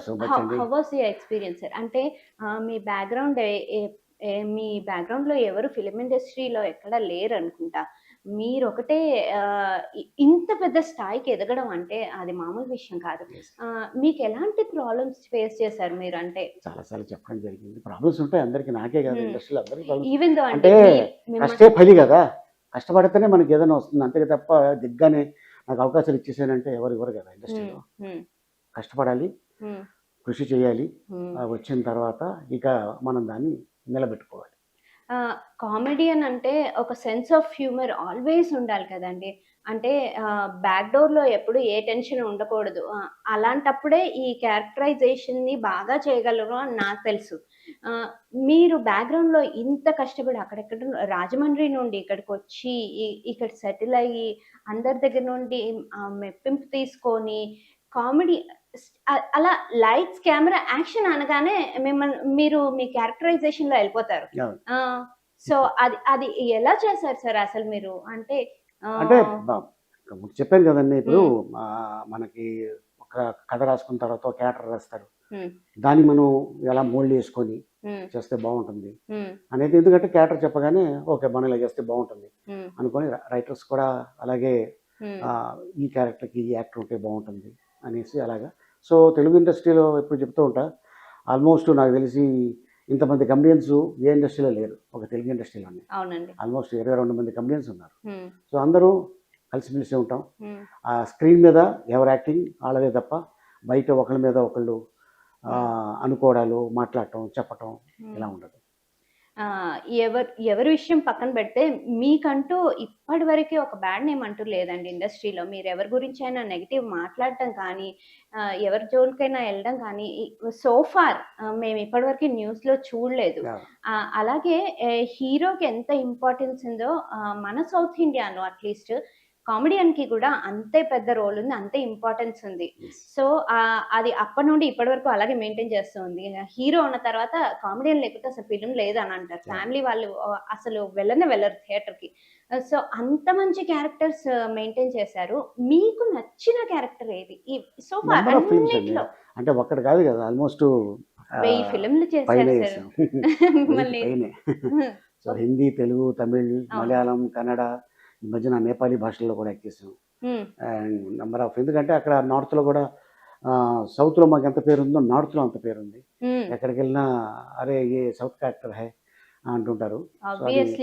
So much అండి. How was your experience sir? అంటే మీ background ఎ ఎ ఎ మీ బ్యాక్‌గ్రౌండ్‌లో ఎవరు ఫిల్మ్ ఇండస్ట్రీలో ఎక్కడ లేరనుకుంటా. మీరొకటే ఇంత పెద్ద స్థాయికి ఎదగడం అంటే అది మామూలు విషయం కాదు. యెస్. మీకెలాంటి ప్రాబ్లమ్స్ ఫేస్ చేశారు మీరు? అంటే చాలా సార్లు చెప్పడం జరిగింది. ప్రాబ్లమ్స్ ఉంటాయి అందరికి. నాకే కాదు, హ్మ్. ఇండస్ట్రీలో అందరికి ప్రాబ్లమ్స్. ఈవెన్ దో అంటే అంటే మిమ్మల్ని కష్టే ఫలి కదా! కష్టపడితేనే మనకి ఏదైనా వస్తుంది. అంతే తప్ప దిగ్గానే నాకు అవకాశాలు ఇచ్చేసానంటే ఎవరు ఇవ్వరు కదా హ్మ్. ఇండస్ట్రీలో. హ్మ్. కష్టపడాలి, హ్మ్. కృషి చేయాలి. హ్మ్. వచ్చిన తర్వాత ఇక మనం దాన్ని నిలబెట్టుకోవాలి. కామెడియన్ అంటే ఒక సెన్స్ ఆఫ్ హ్యూమర్ ఆల్‌వేస్ ఉండాలి కదండీ! అంటే బ్యాక్ డోర్‌లో ఎప్పుడు ఏ టెన్షన్ ఉండకూడదు. అలాంటప్పుడే ఈ క్యారెక్టరైజేషన్‌ని బాగా చేయగలరు అని నాకు తెలుసు. ఆహ్, మీరు బ్యాక్‌గ్రౌండ్‌లో ఇంత కష్టపడి అక్కడెక్కడ రాజమండ్రి నుండి ఇక్కడికొచ్చి ఇక్కడ సెటిల్ అయ్యి అందరి దగ్గర నుండి మెప్పింపు తీసుకొని కామెడీ అలా లైట్స్, కెమెరా, యాక్షన్ అనగానే మీరు మీ క్యారెక్టరైజేషన్‌లో ఎళ్ళిపోతారు. అవును. ఆ! సో, అది అది ఎలా చేశారు సార్ అసలు మీరు? అంటే అంటే ఆహ్, బ చెప్పాను కదండీ! ఇప్పుడు హ్మ్. మనకి ఒక కథ రాసుకున్న తర్వాత ఒక క్యారెక్టర్ రాస్తారు. హ్మ్. దాన్ని మనం ఎలా మోల్డ్ చేసుకొని హ్మ్. చేస్తే బావుంటుంది హ్మ్. అనేది, ఎందుకంటే క్యారెక్టర్ చెప్పగానే ఓకే. మనం ఇలా చేస్తే బావుంటుంది హ్మ్. అనుకోని రైటర్స్ కూడా అలాగే హ్మ్. ఈ క్యారెక్టర్‌కి ఈ యాక్టర్ ఉంటే బావుంటుంది అనేసి అలాగా. సో, తెలుగు ఇండస్ట్రీలో ఎప్పుడు చెప్తూ ఉంటా. ఆల్మోస్ట్ నాకు తెలిసి ఇంతమంది కమెడియన్స్ ఏ ఇండస్ట్రీలో లేరు. ఒక తెలుగు ఇండస్ట్రీలోనే. అవునండి. ఆల్మోస్ట్ 22 మంది కమెడియన్స్ ఉన్నారు. హ్మ్. సో, అందరూ కలిసిమెలిసి ఉంటాం. హ్మ్. స్క్రీన్ మీద ఎవరి యాక్టింగ్ ఆళ్ళదే తప్ప బయట ఒకళ్ళ మీద ఒకళ్ళు హ్మ్. అనుకోవడాలు, మాట్లాడటం, చెప్పటం హ్మ్. ఇలా ఉండదు. ఆ! ఎవరి విషయం పక్కన పెడితే, మీకంటూ ఇప్పటి వరకి ఒక బ్యాడ్ నేమ్ అంటూ లేదండి ఇండస్ట్రీలో. మీరెవరి గురించైనా నెగెటివ్ మాట్లాడటం కానీ, ఎవరి జోలికైనా ఎళ్ళడం కానీ, సో ఫార్ మేము ఇప్పటివరకు న్యూస్‌లో చూడలేదు. యాహ్! అలాగే హీరోకి ఎంత ఇంపార్టెన్స్ ఉందో మన సౌత్ ఇండియాలో అట్‌లీస్ట్ కామెడియన్‌కి కూడా అంతే పెద్ద రోల్ ఉంది. అంతే ఇంపార్టెన్స్ ఉంది. యెస్. సో, అది అప్పటి నుండి ఇప్పటి వరకు అలాగే మెయింటైన్ చేస్తూ ఉంది. హీరో ఉన్న తర్వాత కామెడియన్ లేకపోతే అసలు ఫిల్మ్ లేదనంటారు. అవును. ఫ్యామిలీ వాళ్ళు అసలు వెళ్ళనే వెళ్ళరు థియేటర్‌కి. సో, అంత మంచి క్యారెక్టర్స్ మెయింటైన్ చేశారు. మీకు నచ్చిన క్యారెక్టర్ ఏది? So far number of films అండి. అన్నిట్లో అంటే ఒక్కటి కాదు కదా! ఆల్మోస్ట్ 1000 ఆహ్, ఫిల్మ్‌లు పైనే చేశారు సార్. చేసాం. 1000కి మిమ్మల్ని పైనే. హ్మ్. సో, ఓహ్! హిందీ, తెలుగు, తమిళ్, అవును. మలయాళం, కన్నడ, ఈ మధ్యన నేపాలీ భాషల్లో కూడా యాక్ట్ చేసాం. హ్మ్. అండ్ నంబర్ ఆఫ్, ఎందుకంటే అక్కడ నార్త్‌లో కూడా సౌత్‌లో మాకెంత పేరుందో నార్త్‌లో అంత పేరుంది. హ్మ్. ఎక్కడికెళ్ళినా అరే! ఏ సౌత్ కా యాక్టర్ హై అంటుంటారు. సో, అది ఆబ్వియస్లీ